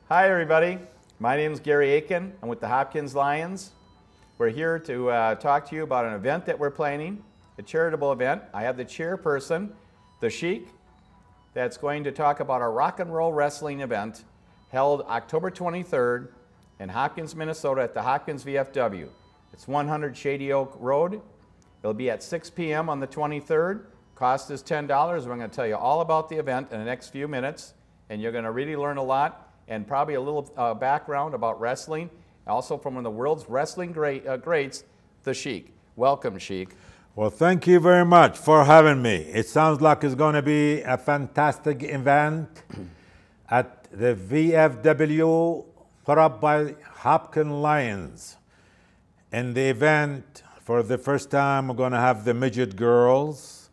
Hi everybody, my name is Gary Aiken. I'm with the Hopkins Lions. We're here to talk to you about an event that we're planning, a charitable event. I have the chairperson, the Sheik, that's going to talk about our rock and roll wrestling event held October 23rd in Hopkins, Minnesota at the Hopkins VFW. It's 100 Shady Oak Road. It'll be at 6 p.m. on the 23rd. Cost is $10. We're going to tell you all about the event in the next few minutes, and you're going to really learn a lot and probably a little background about wrestling, also from one of the world's wrestling greats, the Sheik. Welcome, Sheik. Well, thank you very much for having me. It sounds like it's going to be a fantastic event at the VFW put up by Hopkins Lions. In the event, for the first time, we're going to have the midget girls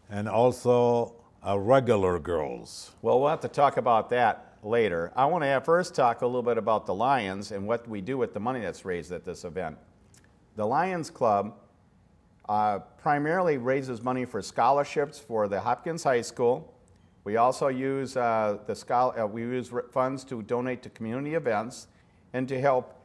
and also regular girls. Well, we'll have to talk about that later. I want to first talk a little bit about the Lions and what we do with the money that's raised at this event. The Lions Club primarily raises money for scholarships for the Hopkins High School. We also use funds to donate to community events and to help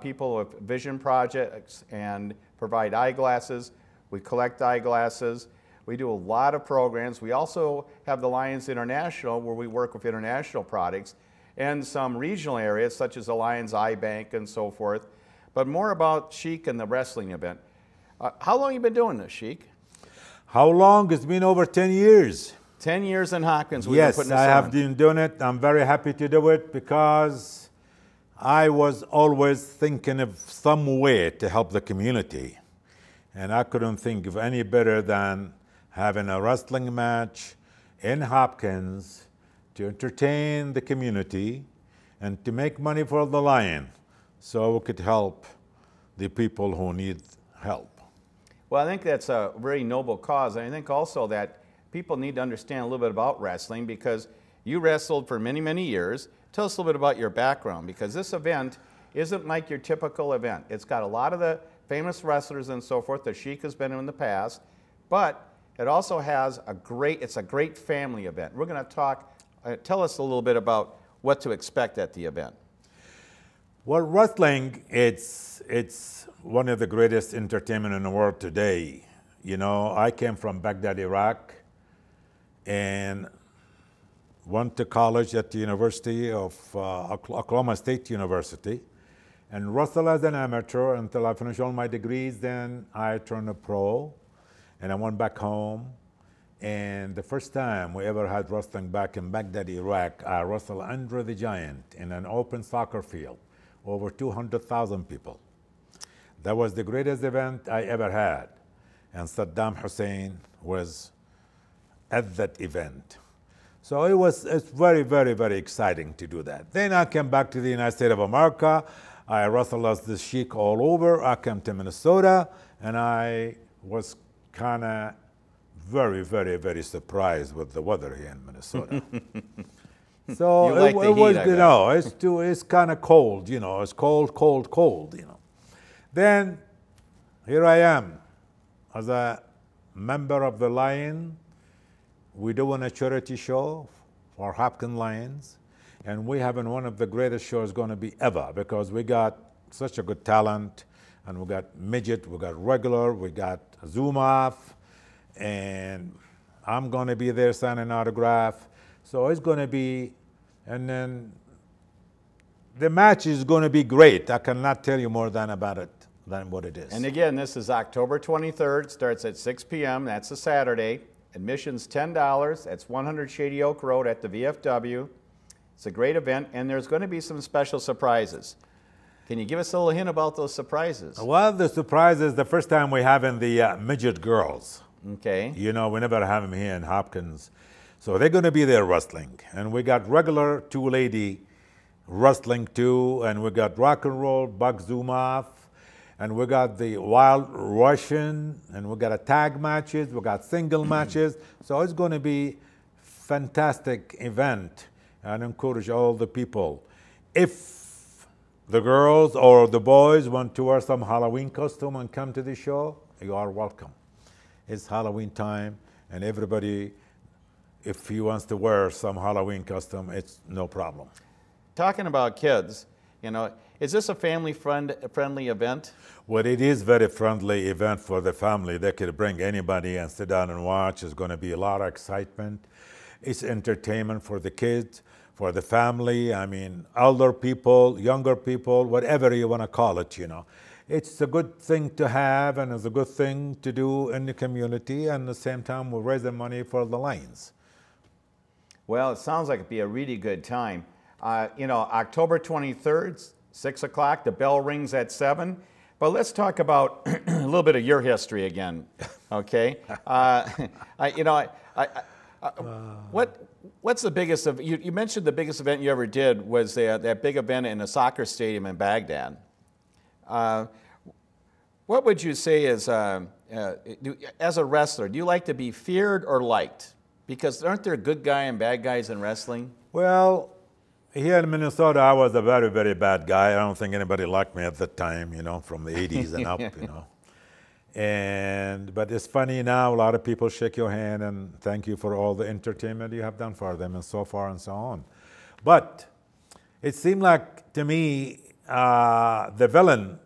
people with vision projects and provide eyeglasses. We collect eyeglasses. We do a lot of programs. We also have the Lions International, where we work with international products, and some regional areas such as the Lions Eye Bank and so forth. But more about Sheik and the wrestling event. How long have you been doing this, Sheik? How long? It's been over 10 years. 10 years in Hopkins. Yes, I have been doing it. I'm very happy to do it because I was always thinking of some way to help the community. And I couldn't think of any better than having a wrestling match in Hopkins to entertain the community and to make money for the Lion so we could help the people who need help. Well, I think that's a very noble cause. And I think also that people need to understand a little bit about wrestling because you wrestled for many, many years. Tell us a little bit about your background because this event isn't like your typical event. It's got a lot of the famous wrestlers and so forth. The Sheik has been in the past, but it also has it's a great family event. We're going to talk, tell us a little bit about what to expect at the event. Well, wrestling, it's one of the greatest entertainment in the world today. You know, I came from Baghdad, Iraq, and went to college at the University of Oklahoma State University, and wrestled as an amateur until I finished all my degrees. Then I turned pro. And I went back home, and the first time we ever had wrestling back in Baghdad, Iraq, I wrestled Andre the Giant in an open soccer field, over 200,000 people. That was the greatest event I ever had, and Saddam Hussein was at that event. So it's very, very, very exciting to do that. Then I came back to the United States of America. I wrestled as the Sheik all over. I came to Minnesota, and I was kind of very, very, very surprised with the weather here in Minnesota. So you like the heat, was, you know, it's kind of cold, you know, it's cold, cold, cold, you know. Then here I am as a member of the Lion. We're doing a charity show for Hopkins Lions, and we having one of the greatest shows going to be ever because we got such a good talent. And we got midget, we got regular, we got zoom off, and I'm going to be there signing autograph. So it's going to be, and then the match is going to be great. I cannot tell you more than about it, than what it is. And again, this is October 23rd, starts at 6 p.m. That's a Saturday. Admission's $10. That's 100 Shady Oak Road at the VFW. It's a great event, and there's going to be some special surprises. Can you give us a little hint about those surprises? Well, the surprise is the first time we're having the midget girls. Okay. You know, we never have them here in Hopkins. So they're going to be there wrestling. And we got regular two-lady wrestling too. And we got rock and roll, Buck Zumov. And we got the Wild Russian. And we got a tag matches. We got single matches. So it's going to be fantastic event. And encourage all the people. If the girls or the boys want to wear some Halloween costume and come to the show, you are welcome. It's Halloween time, and everybody, if he wants to wear some Halloween costume, it's no problem. talking about kids, you know, is this a family-friendly event? Well, it is very friendly event for the family. They could bring anybody and sit down and watch. It's going to be a lot of excitement. It's entertainment for the kids, for the family. I mean, older people, younger people, whatever you want to call it, you know. It's a good thing to have, and it's a good thing to do in the community. And at the same time, we're raising money for the Lions. Well, it sounds like it'd be a really good time. You know, October 23rd, 6 o'clock, the bell rings at 7. But let's talk about a little bit of your history again, okay? What's the biggest of, you mentioned the biggest event you ever did was that big event in a soccer stadium in Baghdad. What would you say is, as a wrestler, do you like to be feared or liked? Because aren't there good guy and bad guys in wrestling? Well, here in Minnesota, I was a very, very bad guy. I don't think anybody liked me at that time, you know, from the 80s and up, you know. But it's funny now, a lot of people shake your hand and thank you for all the entertainment you have done for them and so far and so on. But it seemed like, to me, the villain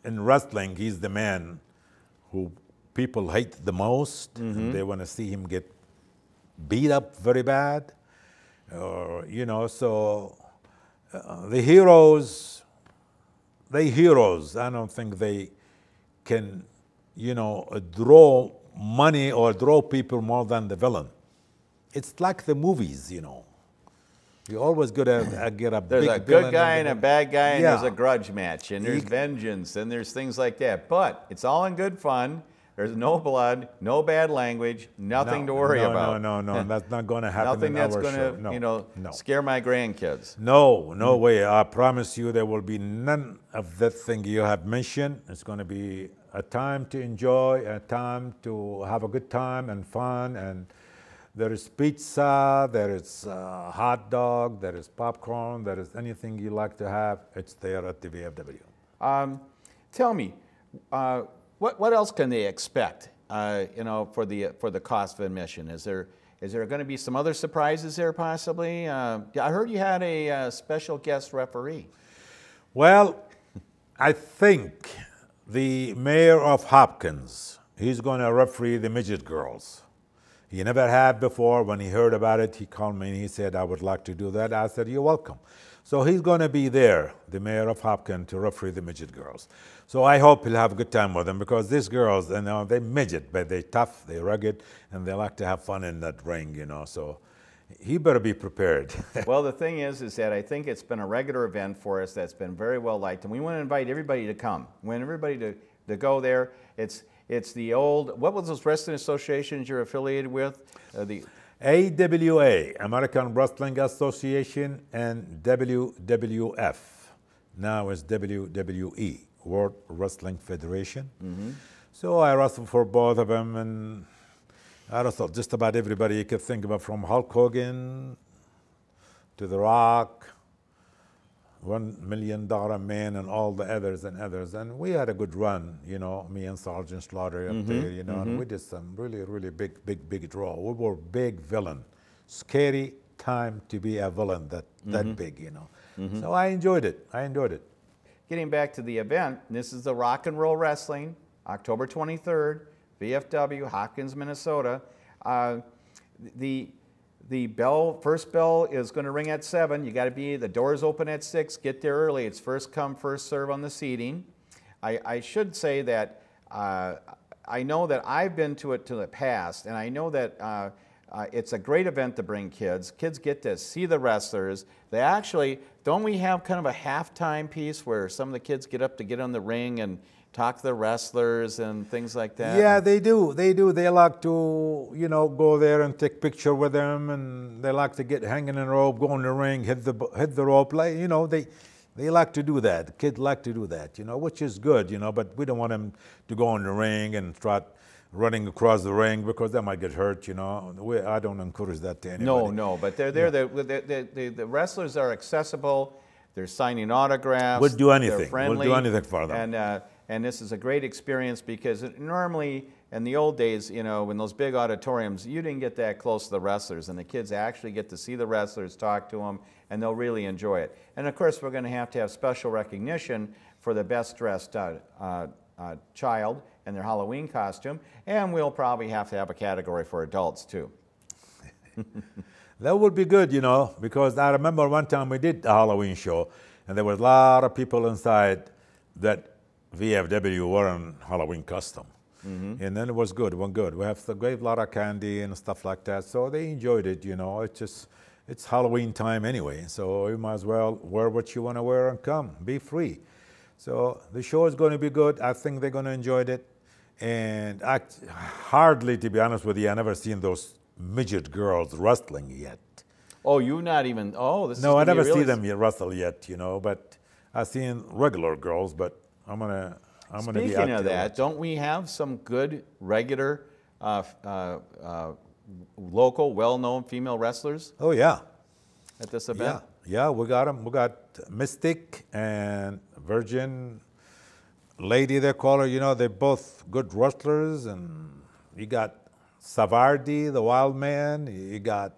in wrestling, he's the man who people hate the most. And they want to see him get beat up very bad. You know, so the heroes, I don't think they can, you know, draw money or draw people more than the villain. It's like the movies, you know. You always get a there's big a good guy and a bad guy, and Yeah. there's a grudge match, and there's vengeance, and there's things like that. But it's all in good fun. There's no blood, no bad language, nothing to worry about. No, that's not going to happen. Nothing in that's our going show. to, No, you know, no. scare my grandkids. No way. I promise you there will be none of that thing you have mentioned. It's going to be a time to enjoy, a time to have a good time and fun. And there is pizza, there is hot dog, there is popcorn, there is anything you like to have. It's there at the VFW. Tell me, what else can they expect? You know, for the cost of admission, is there going to be some other surprises there possibly? I heard you had a special guest referee. Well, I think the mayor of Hopkins, he's going to referee the midget girls. He never had before. When he heard about it, he called me and he said, I would like to do that. I said, you're welcome. So he's going to be there, the mayor of Hopkins, to referee the midget girls. So I hope he'll have a good time with them, because these girls, you know, they're midget, but they're tough, they're rugged, and they like to have fun in that ring, you know. So he better be prepared. Well, the thing is that I think it's been a regular event for us that's been very well liked, and we want to invite everybody to come. We want everybody to go there. It's the old, what was those wrestling associations you're affiliated with? The AWA, American Wrestling Association, and WWF. Now it's WWE, World Wrestling Federation. So I wrestled for both of them, and I wrestled just about everybody you could think about, from Hulk Hogan to The Rock, $1 Million Man, and all the others and others. And we had a good run, you know, me and Sergeant Slaughter up there, you know, and we did some really, really big draw. We were big villain. Scary time to be a villain that big, you know. So I enjoyed it. Getting back to the event, this is the Rock and Roll Wrestling, October 23rd, VFW, Hopkins, Minnesota. The first bell is going to ring at 7. You got to be, the doors open at 6. Get there early. It's first come, first serve on the seating. I should say that I know that I've been to it to the past, and I know that it's a great event to bring kids. Kids get to see the wrestlers. They actually, don't we have kind of a halftime piece where some of the kids get up to get on the ring and talk to the wrestlers and things like that? Yeah, they do. They like to, you know, go there and take picture with them, and they like to get hanging in a rope, go in the ring, hit the rope. Like, you know, they like to do that. The kids like to do that, you know, which is good, you know. But we don't want them to go in the ring and start running across the ring, because they might get hurt, you know. I don't encourage that to anybody. No, but they're there. Yeah. The wrestlers are accessible. They're signing autographs. We'll do anything. They're friendly. We'll do anything for them. And this is a great experience, because normally in the old days, you know, in those big auditoriums, you didn't get that close to the wrestlers, and the kids actually get to see the wrestlers, talk to them, and they'll really enjoy it. And of course, we're going to have special recognition for the best dressed child in their Halloween costume, and we'll probably have to have a category for adults too. That would be good, you know, because I remember one time we did a Halloween show, and there was a lot of people inside that VFW were in Halloween costume. And then it was good, it went good. We gave a lot of candy and stuff like that, so they enjoyed it, you know. It's Halloween time anyway, so you might as well wear what you want to wear and come, be free. So the show is going to be good. I think they're going to enjoy it. And hardly, to be honest with you, I never seen those midget girls wrestling yet. Oh, you not even, oh, this is No, I never see them wrestle yet, you know, but I've seen regular girls, but I'm going to be out there. Speaking of that, don't we have some good, regular, local, well-known female wrestlers? Oh, yeah. At this event? Yeah, we got them. We got Mystic and Virgin Lady, they call her. You know, they're both good wrestlers. And you got Savardi, the wild man. You got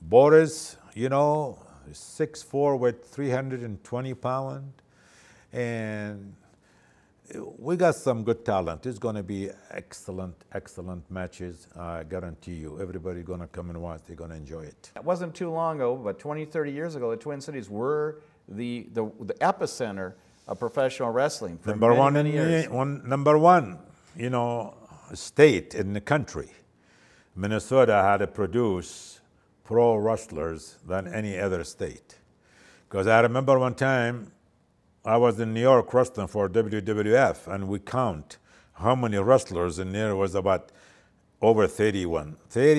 Boris, you know, 6'4" with 320 pounds. And we got some good talent. It's going to be excellent, excellent matches. I guarantee you. Everybody going to come and watch. They're going to enjoy it. It wasn't too long ago, but 20, 30 years ago, the Twin Cities were the epicenter of professional wrestling for many years. Number one, you know, state in the country. Minnesota had to produce pro wrestlers than any other state. Because I remember one time, I was in New York wrestling for WWF, and we count how many wrestlers in there. Was about over 30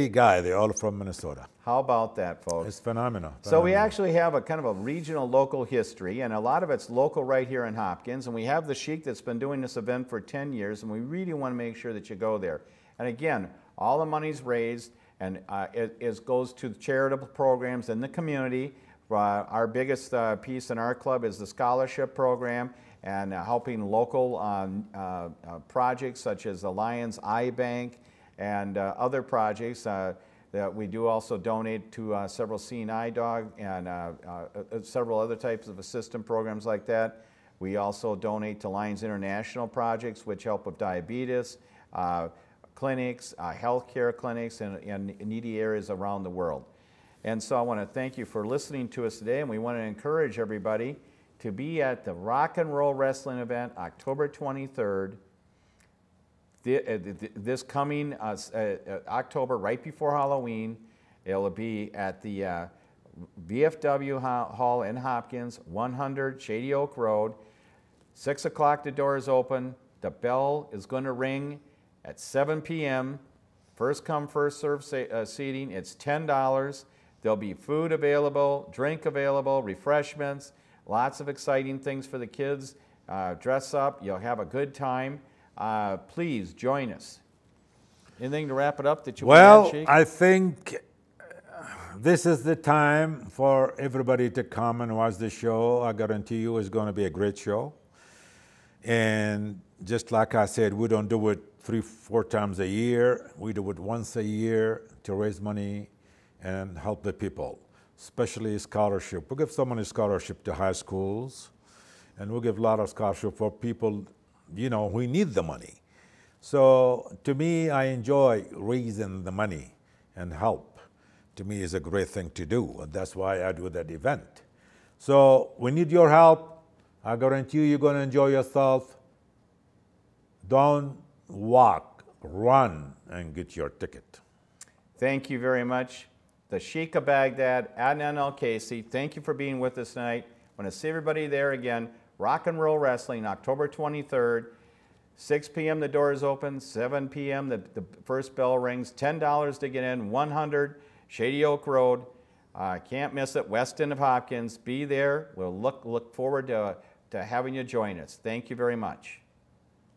guys, they're all from Minnesota. How about that, folks? It's phenomenal. So we actually have a kind of a regional local history, and a lot of it's local right here in Hopkins, and we have the Sheik that's been doing this event for 10 years, and we really want to make sure that you go there. And again, all the money's raised, and it goes to charitable programs in the community. Our biggest piece in our club is the scholarship program and helping local projects such as the Lions Eye Bank and other projects that we do also donate to several Seeing Eye Dog and several other types of assistance programs like that. We also donate to Lions International projects which help with diabetes, clinics, healthcare clinics in needy areas around the world. And so I want to thank you for listening to us today, and we want to encourage everybody to be at the Rock and Roll Wrestling event October 23rd, this coming October, right before Halloween. It'll be at the VFW Hall in Hopkins, 100 Shady Oak Road. 6 o'clock the doors open. The bell is going to ring at 7 p.m. First come, first serve seating. It's $10. There'll be food available, drink available, refreshments, lots of exciting things for the kids. Dress up, you'll have a good time. Please join us. Anything to wrap it up that you want to add, Sheik? I think this is the time for everybody to come and watch the show. I guarantee you it's going to be a great show. And just like I said, we don't do it 3-4 times a year. We do it once a year to raise money and help the people, especially scholarship. We give so many scholarship to high schools, and we give a lot of scholarship for people, you know, who need the money. So to me, I enjoy raising the money and help. To me, is a great thing to do, and that's why I do that event. So we need your help. I guarantee you, you're going to enjoy yourself. Don't walk, run, and get your ticket. Thank you very much. The Sheik of Baghdad, Adnan Al-Casey, thank you for being with us tonight. I want to see everybody there again. Rock and Roll Wrestling, October 23rd. 6 p.m. the doors open, 7 p.m. the first bell rings. $10 to get in, 100 Shady Oak Road. Can't miss it, west end of Hopkins. Be there. We'll look forward to having you join us. Thank you very much.